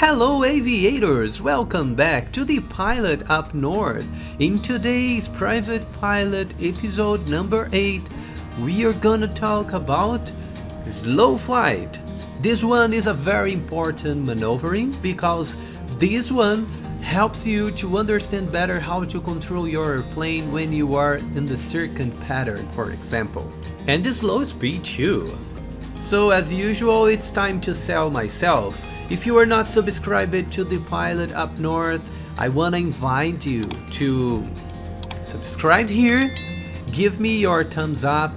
Hello aviators, welcome back to the Pilot Up North. In today's Private Pilot episode number 8, we are gonna talk about slow flight. This one is a very important maneuvering because this one helps you to understand better how to control your plane when you are in the circuit pattern, for example, and the slow speed too. So as usual, it's time to sell myself. If you are not subscribed to the Pilot Up North, I wanna invite you to subscribe here, give me your thumbs up,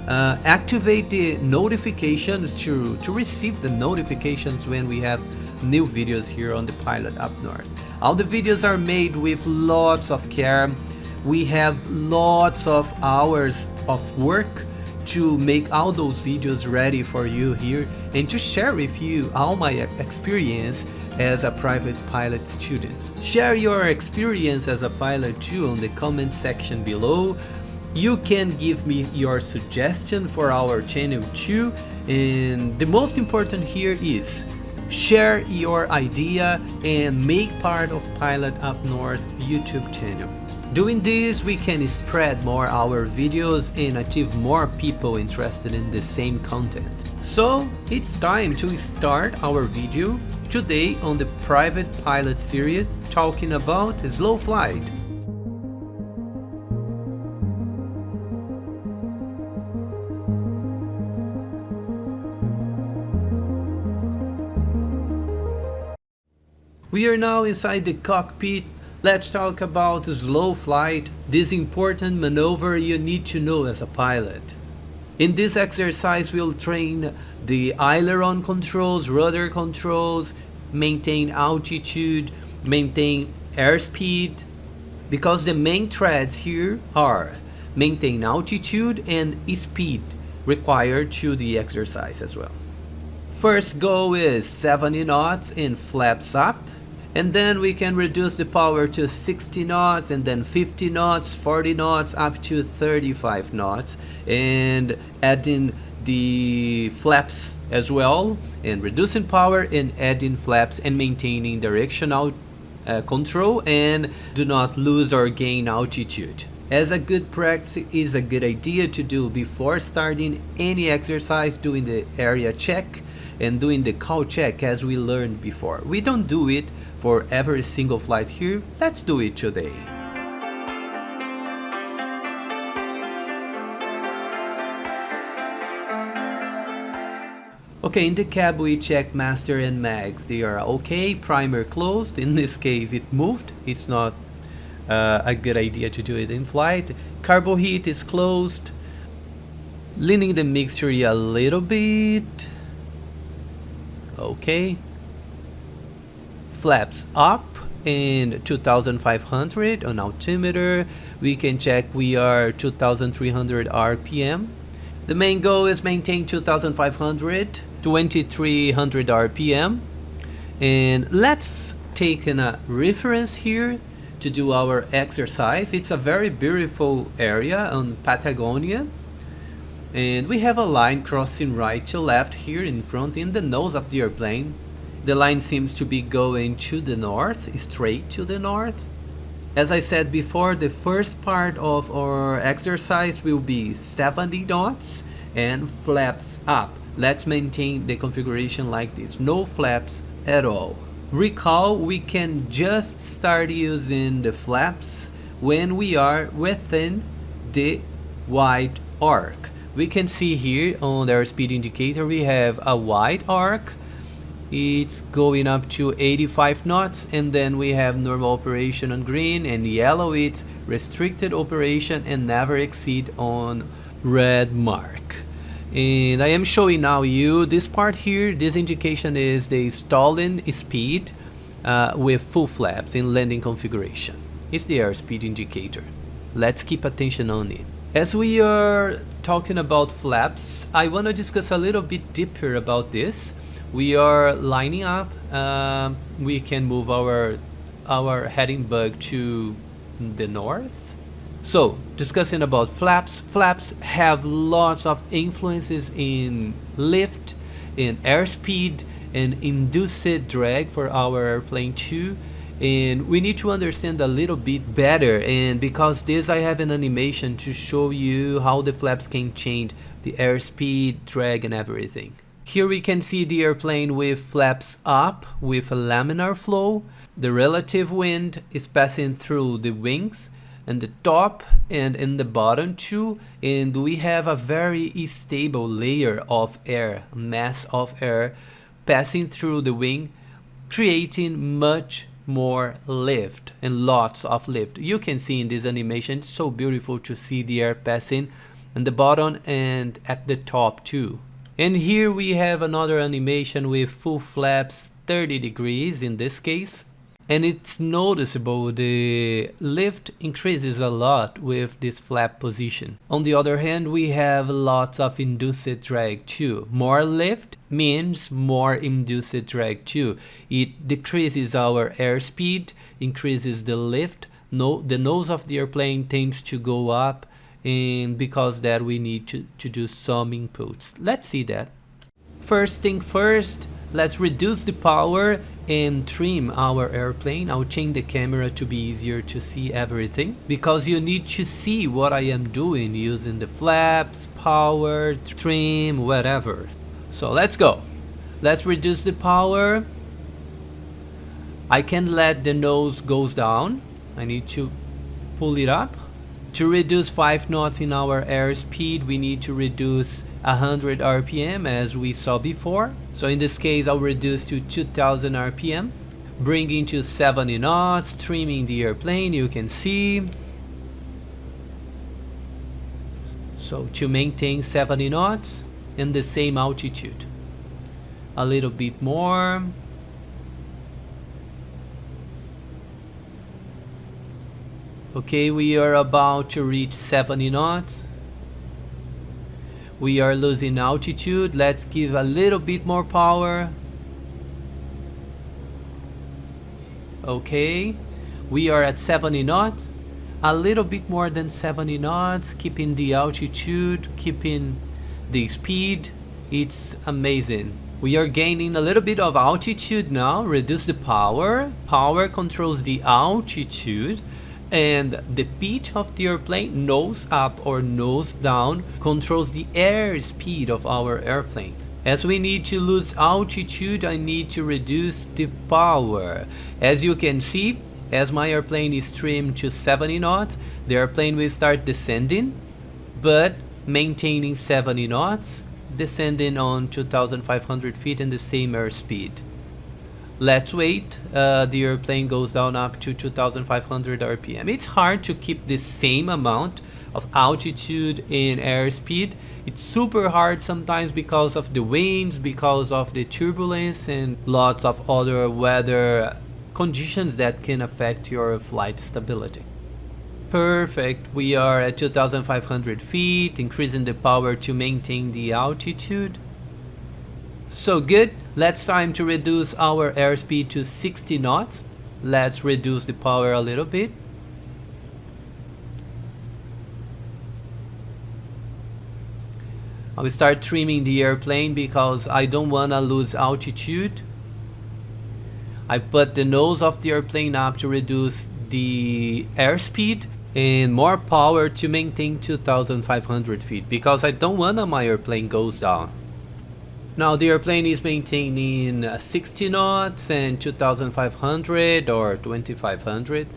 activate the notifications to receive the notifications when we have new videos here on the Pilot Up North. All the videos are made with lots of care. We have lots of hours of work to make all those videos ready for you here and to share with you all my experience as a private pilot student. Share your experience as a pilot too on the comment section below. You can give me your suggestion for our channel too, and the most important here is share your idea and make part of Pilot Up North YouTube channel. Doing this, we can spread more our videos and achieve more people interested in the same content. So it's time to start our video today on the Private Pilot series talking about slow flight. We are now inside the cockpit. Let's talk about slow flight, this important maneuver you need to know as a pilot. In this exercise, we'll train the aileron controls, rudder controls, maintain altitude, maintain airspeed, because the main threads here are maintain altitude and speed required to the exercise as well. First goal is 70 knots and flaps up. And then we can reduce the power to 60 knots and then 50 knots, 40 knots, up to 35 knots. And adding the flaps as well, and reducing power and adding flaps and maintaining directional control, and do not lose or gain altitude. As a good practice is a good idea to do before starting any exercise, doing the area check and doing the call check as we learned before. We don't do it for every single flight here. Let's do it today. Okay, in the cab we check master and mags. They are okay, primer closed. In this case it moved. It's not a good idea to do it in flight. Carbo heat is closed. Leaning the mixture a little bit. Okay. Flaps up and 2500 on altimeter. We can check we are 2300 RPM. The main goal is maintain 2500, 2300 RPM. And let's take a reference here to do our exercise. It's a very beautiful area on Patagonia. And we have a line crossing right to left here in front in the nose of the airplane. The line seems to be going to the north, straight to the north. As I said before, the first part of our exercise will be 70 knots and flaps up. Let's maintain the configuration like this, no flaps at all. Recall, we can just start using the flaps when we are within the wide arc. We can see here on our speed indicator we have a wide arc. It's going up to 85 knots, and then we have normal operation on green, and yellow it's restricted operation and never exceed on red mark. And I am showing now you this part here. This indication is the stalling speed with full flaps in landing configuration. It's the airspeed indicator. Let's keep attention on it. As we are talking about flaps, I want to discuss a little bit deeper about this. We are lining up. We can move our heading bug to the north. So, discussing about flaps. Flaps have lots of influences in lift, in airspeed, an induced drag for our airplane too, and we need to understand a little bit better, and because this I have an animation to show you how the flaps can change the airspeed, drag and everything. Here we can see the airplane with flaps up with a laminar flow. The relative wind is passing through the wings and the top and in the bottom too, and we have a very stable layer of air, mass of air passing through the wing, creating much more lift and lots of lift. You can see in this animation, it's so beautiful to see the air passing in the bottom and at the top too. And here we have another animation with full flaps 30 degrees in this case. And it's noticeable the lift increases a lot with this flap position. On the other hand, we have lots of induced drag too. More lift means more induced drag too. It decreases our airspeed, increases the lift. The nose of the airplane tends to go up, and because that we need to do some inputs. Let's see that. First thing first, let's reduce the power and trim our airplane. I'll change the camera to be easier to see everything, because you need to see what I am doing using the flaps, power, trim, whatever. So let's go. Let's reduce the power. I can let the nose goes down. I need to pull it up. To reduce 5 knots in our airspeed, we need to reduce 100 RPM as we saw before. So in this case, I'll reduce to 2000 RPM, bringing to 70 knots, trimming the airplane, you can see. So to maintain 70 knots and the same altitude. A little bit more. Okay, we are about to reach 70 knots. We are losing altitude. Let's give a little bit more power. Okay, we are at 70 knots. A little bit more than 70 knots, keeping the altitude, keeping the speed. It's amazing. We are gaining a little bit of altitude now. Reduce the power. Power controls the altitude. And the pitch of the airplane, nose up or nose down, controls the air speed of our airplane. As we need to lose altitude, I need to reduce the power. As you can see, as my airplane is trimmed to 70 knots, the airplane will start descending, but maintaining 70 knots, descending on 2,500 feet in the same airspeed. Let's wait, the airplane goes down up to 2,500 RPM. It's hard to keep the same amount of altitude and airspeed. It's super hard sometimes because of the winds, because of the turbulence and lots of other weather conditions that can affect your flight stability. Perfect, we are at 2,500 feet, increasing the power to maintain the altitude. So good. Let's time to reduce our airspeed to 60 knots. Let's reduce the power a little bit. I will start trimming the airplane because I don't want to lose altitude. I put the nose of the airplane up to reduce the airspeed and more power to maintain 2,500 feet because I don't want my airplane goes down. Now the airplane is maintaining 60 knots and 2,500 or 2,500.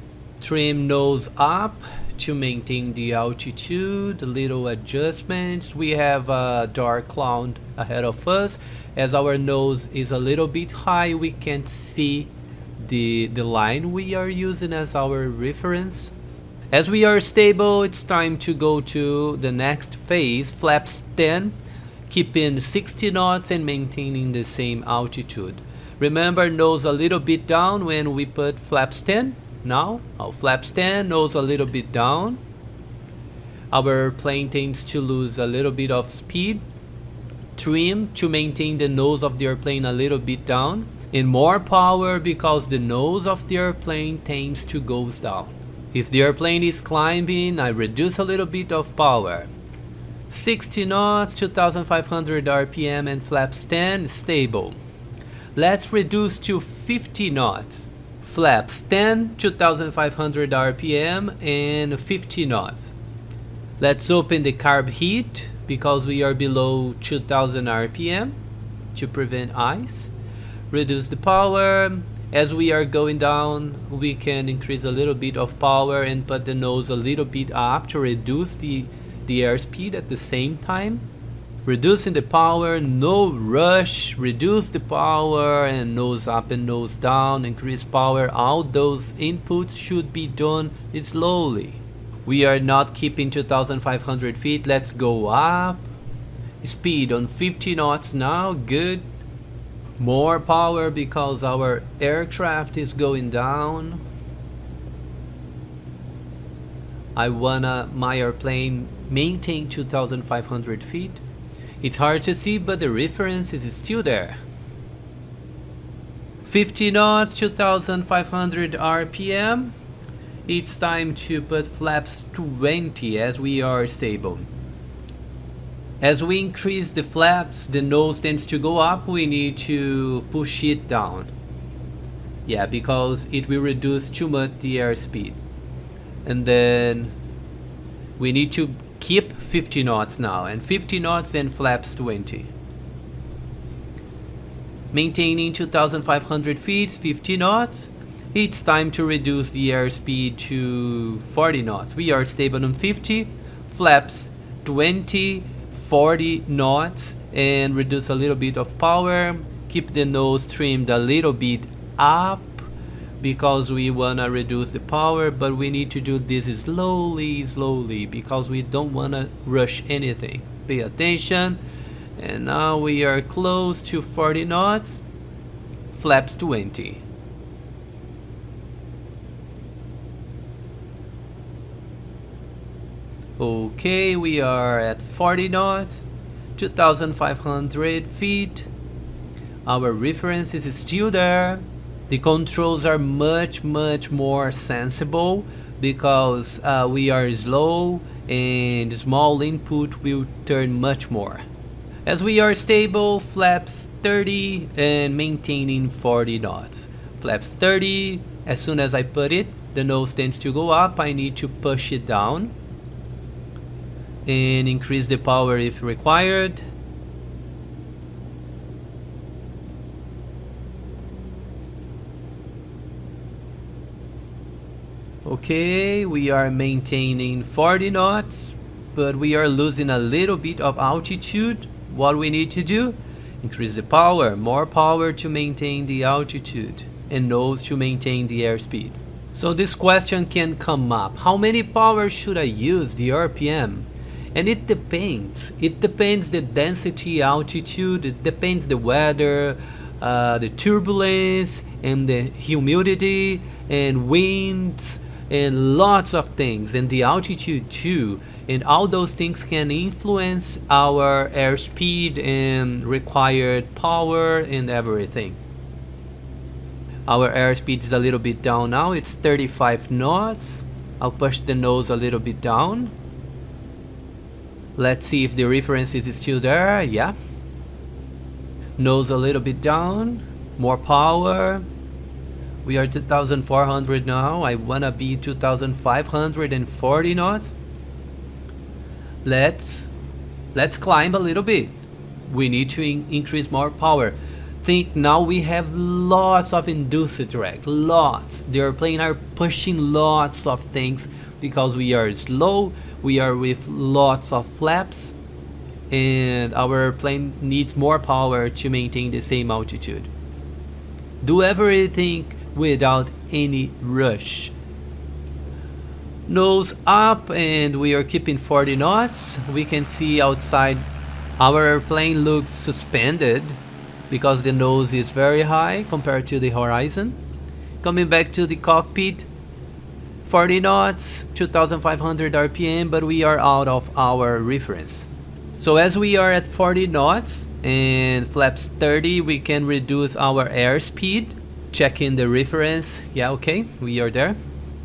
Trim nose up to maintain the altitude, little adjustments. We have a dark cloud ahead of us. As our nose is a little bit high, we can't see the line we are using as our reference. As we are stable, it's time to go to the next phase, flaps 10. Keeping 60 knots and maintaining the same altitude. Remember, nose a little bit down when we put flaps 10. Now, flaps 10, nose a little bit down. Our plane tends to lose a little bit of speed. Trim to maintain the nose of the airplane a little bit down. And more power because the nose of the airplane tends to goes down. If the airplane is climbing, I reduce a little bit of power. 60 knots, 2,500 RPM and flaps 10, stable. Let's reduce to 50 knots. Flaps 10, 2500 RPM and 50 knots. Let's open the carb heat because we are below 2000 RPM to prevent ice. Reduce the power. As we are going down, we can increase a little bit of power and put the nose a little bit up to reduce the airspeed at the same time. Reducing the power, no rush, reduce the power and nose up and nose down, increase power. All those inputs should be done slowly. We are not keeping 2500 feet, let's go up. Speed on 50 knots now, good. More power because our aircraft is going down. I wanna my airplane maintain 2500 feet. It's hard to see, but the reference is still there. 50 knots, 2500 RPM. It's time to put flaps 20 as we are stable. As we increase the flaps, the nose tends to go up. We need to push it down. Yeah, because it will reduce too much the airspeed. And then we need to keep 50 knots now, and 50 knots and flaps 20. Maintaining 2500 feet, 50 knots. It's time to reduce the airspeed to 40 knots. We are stable on 50, flaps 20, 40 knots, and reduce a little bit of power. Keep the nose trimmed a little bit up because we wanna reduce the power, but we need to do this slowly because we don't wanna rush anything. Pay attention. And now we are close to 40 knots, flaps 20. Okay, we are at 40 knots, 2500 feet. Our reference is still there. The controls are much more sensible because we are slow and small input will turn much more. As we are stable, flaps 30 and maintaining 40 knots. Flaps 30, as soon as I put it, the nose tends to go up. I need to push it down and increase the power if required. Okay, we are maintaining 40 knots, but we are losing a little bit of altitude. What we need to do? Increase the power, more power to maintain the altitude, and nose to maintain the airspeed. So this question can come up. How many power should I use, the RPM? And it depends. It depends the density, altitude, it depends the weather, the turbulence, and the humidity, and winds, and lots of things, and the altitude too, and all those things can influence our airspeed and required power and everything. Our airspeed is a little bit down now, it's 35 knots. I'll push the nose a little bit down. Let's see if the reference is still there. Yeah, nose a little bit down, more power. We are 2400 now. I wanna be 2540 knots. Let's climb a little bit. We need to increase more power. Think now we have lots of induced drag, lots. The airplane are pushing lots of things because we are slow. We are with lots of flaps, and our airplane needs more power to maintain the same altitude. Do everything without any rush. Nose up, and we are keeping 40 knots. We can see outside our airplane looks suspended because the nose is very high compared to the horizon. Coming back to the cockpit, 40 knots, 2500 RPM, but we are out of our reference. So as we are at 40 knots and flaps 30, we can reduce our airspeed. Checking the reference. Yeah, okay, we are there.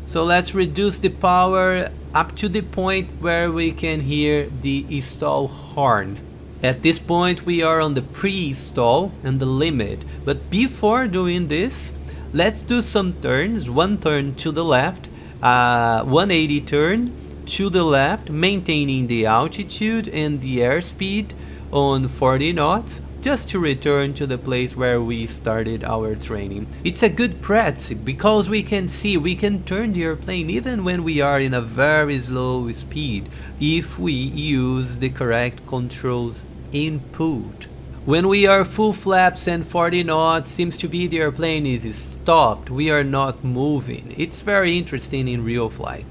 So let's reduce the power up to the point where we can hear the stall horn. At this point we are on the pre-stall and the limit, but before doing this, let's do some turns. One turn to the left, 180 turn to the left, maintaining the altitude and the airspeed on 40 knots, just to return to the place where we started our training. It's a good practice because we can see we can turn the airplane even when we are in a very slow speed if we use the correct controls input. When we are full flaps and 40 knots, seems to be the airplane is stopped, we are not moving. It's very interesting in real flight.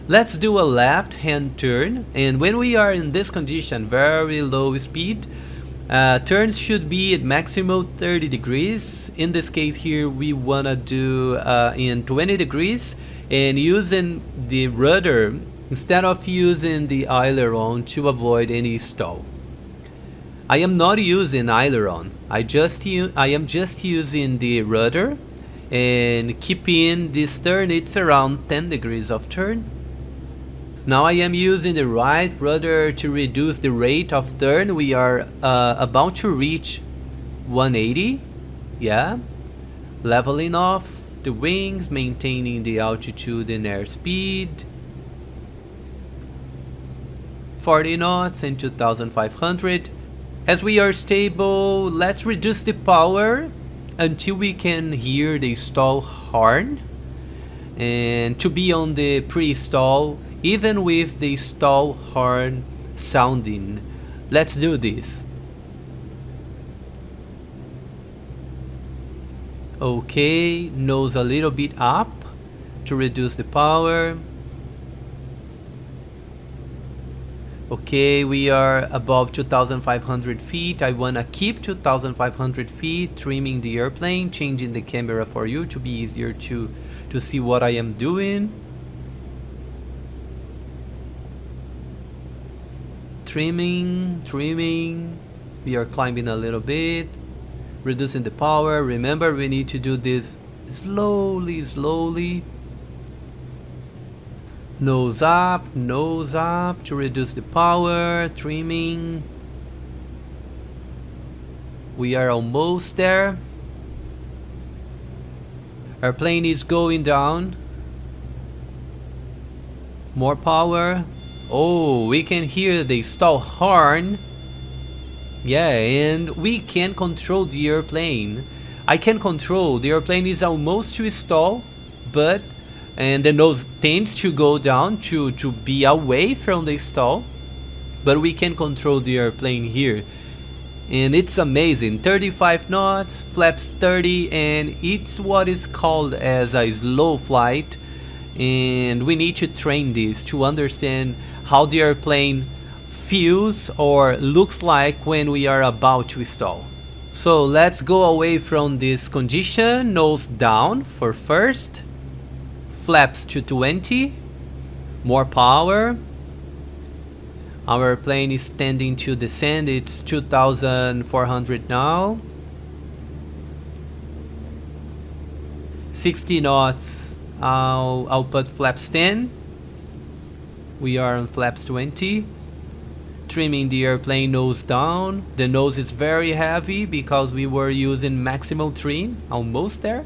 Let's do a left hand turn, and when we are in this condition, very low speed, turns should be at maximum 30 degrees. In this case here we wanna do in 20 degrees, and using the rudder instead of using the aileron to avoid any stall. I am not using aileron, I am just using the rudder, and keeping this turn, it's around 10 degrees of turn. Now I am using the right rudder to reduce the rate of turn. We are about to reach 180, yeah. Leveling off the wings, maintaining the altitude and airspeed. 40 knots and 2500. As we are stable, let's reduce the power until we can hear the stall horn. And to be on the pre-stall, even with the stall horn sounding. Let's do this. Okay, nose a little bit up to reduce the power. Okay, we are above 2,500 feet. I wanna keep 2,500 feet, trimming the airplane, changing the camera for you to be easier to see what I am doing. Trimming, we are climbing a little bit, reducing the power. Remember, we need to do this slowly. Nose up to reduce the power, trimming. We are almost there. Our plane is going down. More power. Oh, we can hear the stall horn. Yeah, and we can control the airplane. I can control. The airplane is almost to stall, and the nose tends to go down to be away from the stall, but we can control the airplane here. And it's amazing. 35 knots, flaps 30, and it's what is called as a slow flight. And we need to train this to understand how the airplane feels or looks like when we are about to stall. So let's go away from this condition. Nose down for first, flaps to 20, more power. Our plane is tending to descend. It's 2,400 now. 60 knots. I'll put flaps 10. We are on flaps 20. Trimming the airplane nose down. The nose is very heavy because we were using maximum trim. Almost there.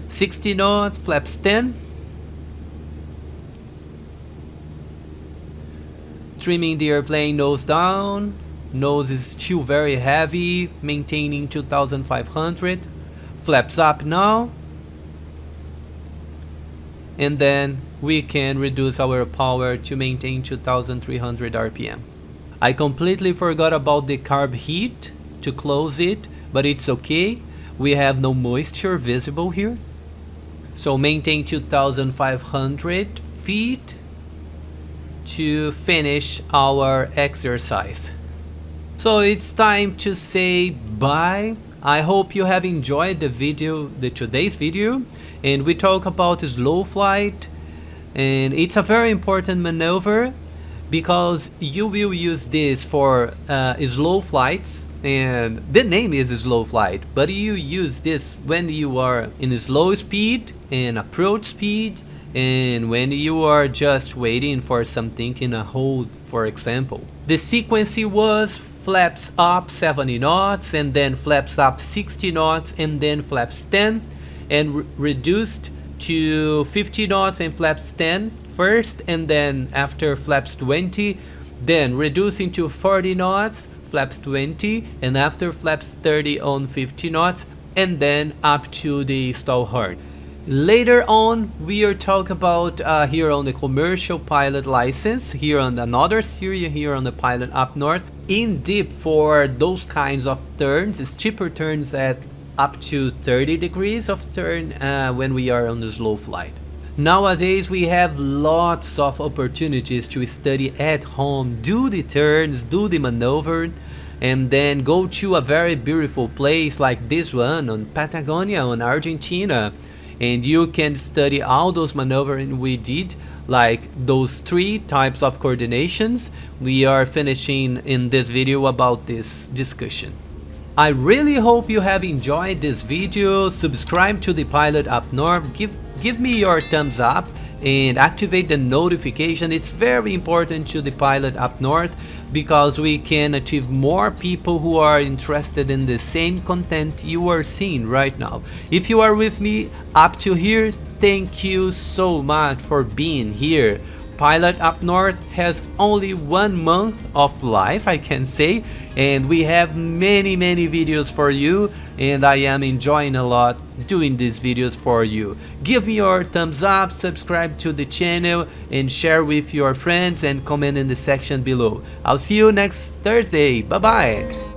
60 knots, flaps 10. Trimming the airplane nose down. Nose is still very heavy, maintaining 2,500. Flaps up now. And then we can reduce our power to maintain 2,300 RPM. I completely forgot about the carb heat to close it, but it's okay. We have no moisture visible here. So maintain 2,500 feet to finish our exercise. So it's time to say bye. I hope you have enjoyed today's video, and we talk about slow flight, and it's a very important maneuver because you will use this for slow flights, and the name is slow flight, but you use this when you are in slow speed and approach speed and when you are just waiting for something in a hold, for example. The sequence was flaps up 70 knots, and then flaps up 60 knots, and then flaps 10, and reduced to 50 knots and flaps 10 first, and then after flaps 20, then reducing to 40 knots, flaps 20, and after flaps 30 on 50 knots, and then up to the stall hard. Later on, we are talking about here on the commercial pilot license, here on another series, here on the pilot up north, in deep for those kinds of turns, steeper turns at up to 30 degrees of turn when we are on the slow flight. Nowadays we have lots of opportunities to study at home, do the turns, do the maneuver, and then go to a very beautiful place like this one on Patagonia, on Argentina, and you can study all those maneuvers we did, like those 3 types of coordinations. We are finishing in this video about this discussion. I really hope you have enjoyed this video. Subscribe to the Pilot Up North, give me your thumbs up and activate the notification. It's very important to the Pilot Up North because we can achieve more people who are interested in the same content you are seeing right now. If you are with me up to here, thank you so much for being here. Pilot Up North has only 1 month of life, I can say, and we have many videos for you, and I am enjoying a lot doing these videos for you. Give me your thumbs up, subscribe to the channel, and share with your friends, and comment in the section below. I'll see you next Thursday. Bye bye.